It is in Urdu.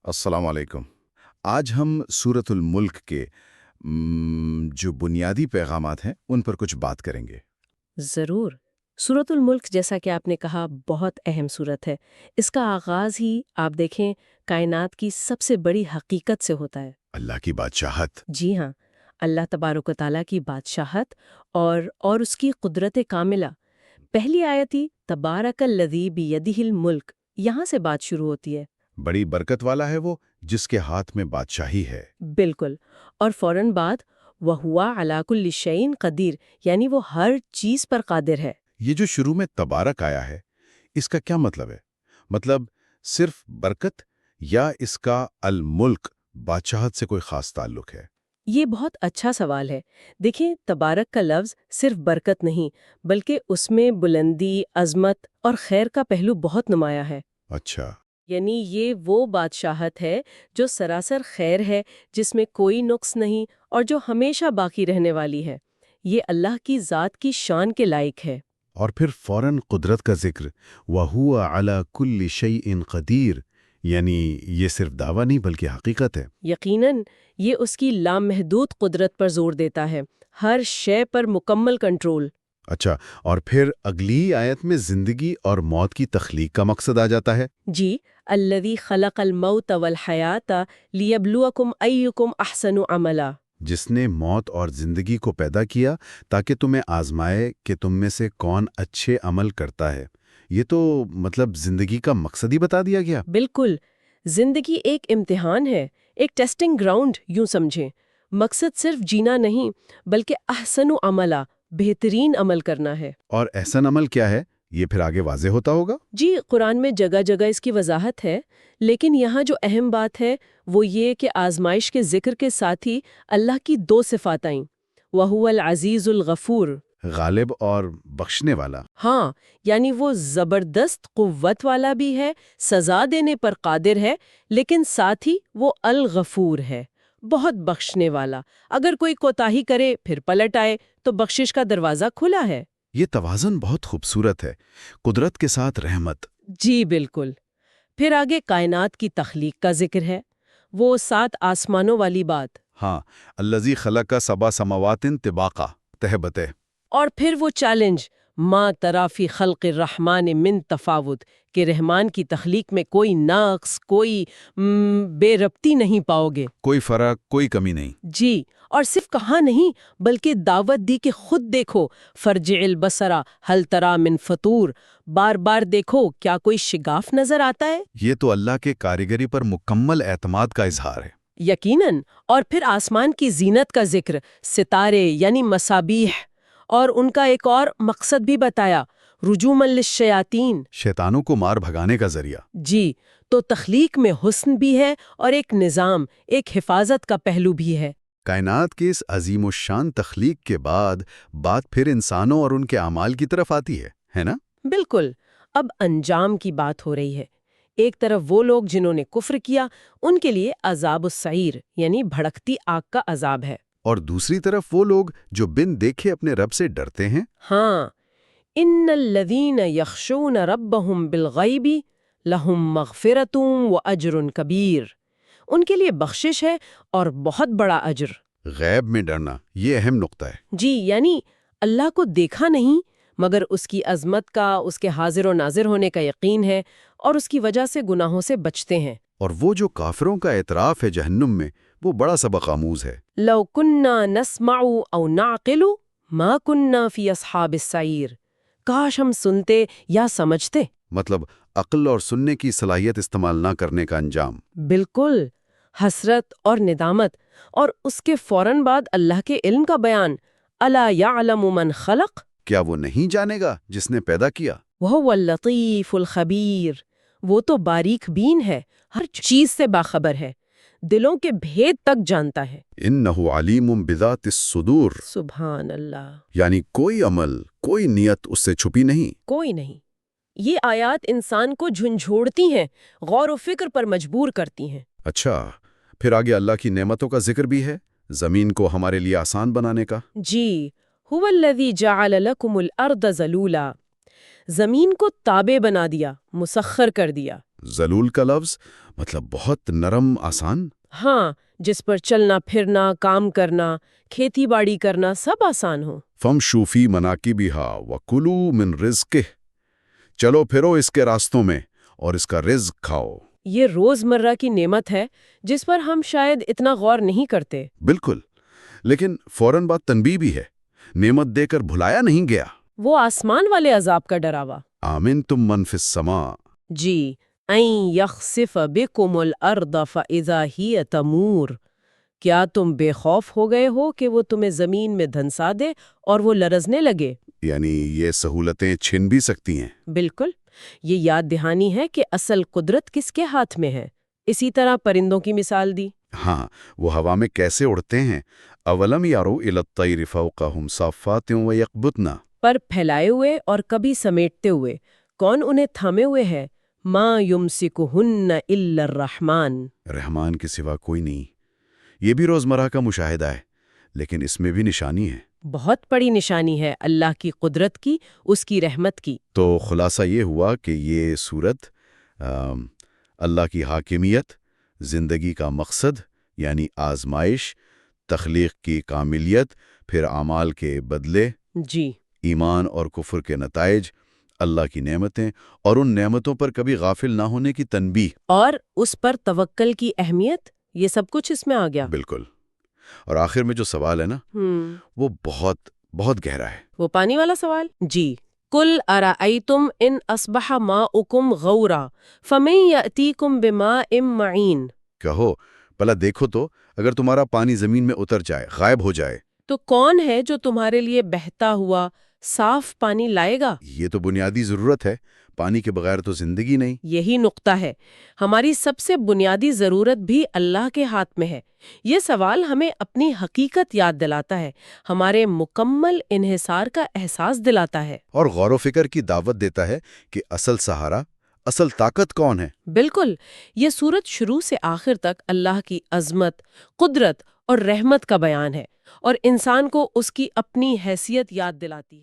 السلام علیکم۔ آج ہم سورۃ الملک کے جو بنیادی پیغامات ہیں ان پر کچھ بات کریں گے۔ ضرور۔ سورۃ الملک جیسا کہ آپ نے کہا بہت اہم سورت ہے۔ اس کا آغاز ہی آپ دیکھیں کائنات کی سب سے بڑی حقیقت سے ہوتا ہے۔ اللہ کی بادشاہت۔ جی ہاں، اللہ تبارک و تعالیٰ کی بادشاہت اور اس کی قدرت کاملہ۔ پہلی آیت ہی تبارک الذی بیدہ الملک، یہاں سے بات شروع ہوتی ہے۔ بڑی برکت والا ہے وہ جس کے ہاتھ میں بادشاہی ہے۔ بالکل، اور فوراً بعد وَهُوَ عَلَىٰ كُلِّ شَيْءٍ قدیر، یعنی وہ ہر چیز پر قادر ہے۔ یہ جو شروع میں تبارک آیا ہے اس کا کیا مطلب ہے؟ مطلب صرف برکت یا اس کا الملک بادشاہت سے کوئی خاص تعلق ہے؟ یہ بہت اچھا سوال ہے۔ دیکھیں، تبارک کا لفظ صرف برکت نہیں بلکہ اس میں بلندی، عظمت اور خیر کا پہلو بہت نمایاں ہے۔ اچھا۔ یعنی یہ وہ بادشاہت ہے جو سراسر خیر ہے، جس میں کوئی نقص نہیں اور جو ہمیشہ باقی رہنے والی ہے۔ یہ اللہ کی ذات کی شان کے لائق ہے۔ اور پھر فوراً قدرت کا ذکر، وَهُوَ عَلَىٰ كُلِّ شَيْءٍ قدیر، یعنی یہ صرف دعویٰ نہیں بلکہ حقیقت ہے۔ یقیناً یہ اس کی لامحدود قدرت پر زور دیتا ہے، ہر شے پر مکمل کنٹرول۔ اچھا، اور پھر اگلی آیت میں زندگی اور موت کی تخلیق کا مقصد آ جاتا ہے۔ جی، الذی خلق الموت والحیات لیبلوکم ایکم احسن عملا، جس نے موت اور زندگی کو پیدا کیا تاکہ تمہیں آزمائے کہ تم میں سے کون اچھے عمل کرتا ہے۔ یہ تو مطلب زندگی کا مقصد ہی بتا دیا گیا۔ بالکل۔ زندگی ایک امتحان ہے، ایک ٹیسٹنگ گراؤنڈ یوں سمجھیں۔ مقصد صرف جینا نہیں بلکہ احسن عملا، بہترین عمل کرنا ہے۔ اور احسن عمل کیا ہے یہ پھر آگے واضح ہوتا ہوگا؟ جی، قرآن میں جگہ جگہ اس کی وضاحت ہے، لیکن یہاں جو اہم بات ہے وہ یہ کہ آزمائش کے ذکر کے ساتھ ہی اللہ کی دو صفات آئیں، وَهُوَ الْعَزِيزُ الْغَفُورُ، غالب اور بخشنے والا۔ ہاں، یعنی وہ زبردست قوت والا بھی ہے، سزا دینے پر قادر ہے، لیکن ساتھ ہی وہ الغفور ہے، بہت بخشنے والا۔ اگر کوئی کوتاہی کرے پھر پلٹ آئے تو بخشش کا دروازہ کھلا ہے۔ یہ توازن بہت خوبصورت ہے، قدرت کے ساتھ رحمت۔ جی بالکل۔ پھر آگے کائنات کی تخلیق کا ذکر ہے، وہ 7 آسمانوں والی بات۔ ہاں، الذی خلق سبع سماوات طباقا، تہ بتہ۔ اور پھر وہ چیلنج، ما تری فی خلق الرحمن من تفاوت، کہ رحمان کی تخلیق میں کوئی نقص، کوئی بے ربطی نہیں پاؤ گے۔ کوئی فرق، کوئی کمی نہیں۔ جی، اور صرف کہا نہیں بلکہ دعوت دی کہ خود دیکھو، فرجع البصر هل تری من فطور، بار بار دیکھو کیا کوئی شگاف نظر آتا ہے۔ یہ تو اللہ کے کاریگری پر مکمل اعتماد کا اظہار ہے۔ یقیناً۔ اور پھر آسمان کی زینت کا ذکر، ستارے یعنی مصابیح، اور ان کا ایک اور مقصد بھی بتایا، رجوما للشیاطین، شیطانوں کو مار بھگانے کا ذریعہ۔ جی، تو تخلیق میں حسن بھی ہے اور ایک نظام، ایک حفاظت کا پہلو بھی ہے۔ کائنات کی اس عظیم الشان تخلیق کے بعد بات پھر انسانوں اور ان کے اعمال کی طرف آتی ہے نا؟ بالکل۔ اب انجام کی بات ہو رہی ہے۔ ایک طرف وہ لوگ جنہوں نے کفر کیا، ان کے لیے عذاب السعیر یعنی بھڑکتی آگ کا عذاب ہے۔ اور دوسری طرف وہ لوگ جو بن دیکھے اپنے رب سے ڈرتے ہیں۔ ہاں، ان الذین یخشون ربہم بالغیب لہم مغفرۃ واجر کبیر، ان کے لیے بخشش ہے اور بہت اجر بڑا۔ غیب میں ڈرنا، یہ اہم نقطہ ہے۔ جی، یعنی اللہ کو دیکھا نہیں مگر اس کی عظمت کا، اس کے حاضر و ناظر ہونے کا یقین ہے، اور اس کی وجہ سے گناہوں سے بچتے ہیں۔ اور وہ جو کافروں کا اعتراف ہے جہنم میں، وہ بڑا سبق آموز ہے۔ لو کننا نسمع او نعقل ما کننا فی اصحاب السعیر، کاش ہم سنتے یا سمجھتے۔ مطلب عقل اور سننے کی صلاحیت استعمال نہ کرنے کا انجام۔ بالکل، حسرت اور ندامت، اور اس کے فوراً بعد اللہ کے علم کا بیان، الا یعلم من خلق، کیا وہ نہیں جانے گا جس نے پیدا کیا؟ وہو اللطیف الخبیر، وہ تو باریک بین ہے، ہر چیز سے باخبر ہے، دلوں کے بھید تک جانتا ہے۔ انہ علیم بذات الصدور، سبحان اللہ، یعنی کوئی عمل، کوئی نیت اس سے چھپی نہیں۔ کوئی نہیں۔ یہ آیات انسان کو جھنجھوڑتی ہیں، غور و فکر پر مجبور کرتی ہیں۔ اچھا، پھر آگے اللہ کی نعمتوں کا ذکر بھی ہے، زمین کو ہمارے لیے آسان بنانے کا۔ جی، هو الذی جعل لکم الارض ذلولا، زمین کو تابع بنا دیا، مسخر کر دیا۔ ذلول کا لفظ مطلب بہت نرم آسان. ہاں، جس پر چلنا پھرنا، کام کرنا، کھیتی باڑی کرنا سب آسان ہو. فَامْشُوا فِي مَنَاكِبِهَا وَكُلُوا مِن رِزْقِهِ. چلو پھرو اس کے راستوں میں اور اس کا رزق کھاؤ. یہ روزمرہ کی نعمت ہے جس پر ہم شاید اتنا غور نہیں کرتے. بالکل. لیکن فوراً بات تنبیہ بھی ہے. نعمت دے کر بھلایا نہیں گیا. وہ آسمان والے عذاب کا ڈراوا. آمنتم من فی السماء. جی، این یخسف بکم الارض فاذا ہی تمور. کیا تم بے خوف ہو گئے ہو کہ وہ تمہیں زمین میں دھنسا دے اور وہ لرزنے لگے؟ یعنی یہ سہولتیں چھن بھی سکتی ہیں. بالکل. یہ یاد دہانی ہے کہ اصل قدرت کس کے ہاتھ میں ہے. اسی طرح پرندوں کی مثال دی. ہاں، وہ ہوا میں کیسے اڑتے ہیں. اولم یارو الی الطیر فوقہم صافات ویقبضن. پر پھیلائے ہوئے اور کبھی سمیٹتے ہوئے. کون انہیں تھامے ہوئے ہے؟ ما یمسکہن الا الرحمن. رحمان کے سوا کوئی نہیں. یہ بھی روزمرہ کا مشاہدہ ہے، لیکن اس میں بھی نشانی ہے. بہت بڑی نشانی ہے اللہ کی قدرت کی، اس کی رحمت کی. تو خلاصہ یہ ہوا کہ یہ صورت اللہ کی حاکمیت، زندگی کا مقصد یعنی آزمائش، تخلیق کی کاملیت، پھر اعمال کے بدلے، جی، ایمان اور کفر کے نتائج، اللہ کی نعمتیں اور ان نعمتوں پر کبھی غافل نہ ہونے کی تنبیہ، اور اس پر توکل کی اہمیت، یہ سب کچھ اس میں آ گیا. بالکل. اور آخر میں جو سوال ہے نا، وہ بہت بہت گہرا ہے. وہ پانی والا سوال. جی. قل ارأیتم ان اصبح ماؤکم غورا فمن یأتیکم بماء معین. کہو بھلا دیکھو تو، اگر تمہارا پانی زمین میں اتر جائے، غائب ہو جائے، تو کون ہے جو تمہارے لیے بہتا ہوا صاف پانی لائے گا؟ یہ تو بنیادی ضرورت ہے. پانی کے بغیر تو زندگی نہیں. یہی نقطہ ہے. ہماری سب سے بنیادی ضرورت بھی اللہ کے ہاتھ میں ہے. یہ سوال ہمیں اپنی حقیقت یاد دلاتا ہے، ہمارے مکمل انحصار کا احساس دلاتا ہے. اور غور و فکر کی دعوت دیتا ہے کہ اصل سہارا، اصل طاقت کون ہے؟ بالکل. یہ سورت شروع سے آخر تک اللہ کی عظمت، قدرت اور رحمت کا بیان ہے، اور انسان کو اس کی اپنی حیثیت یاد دلاتی ہے.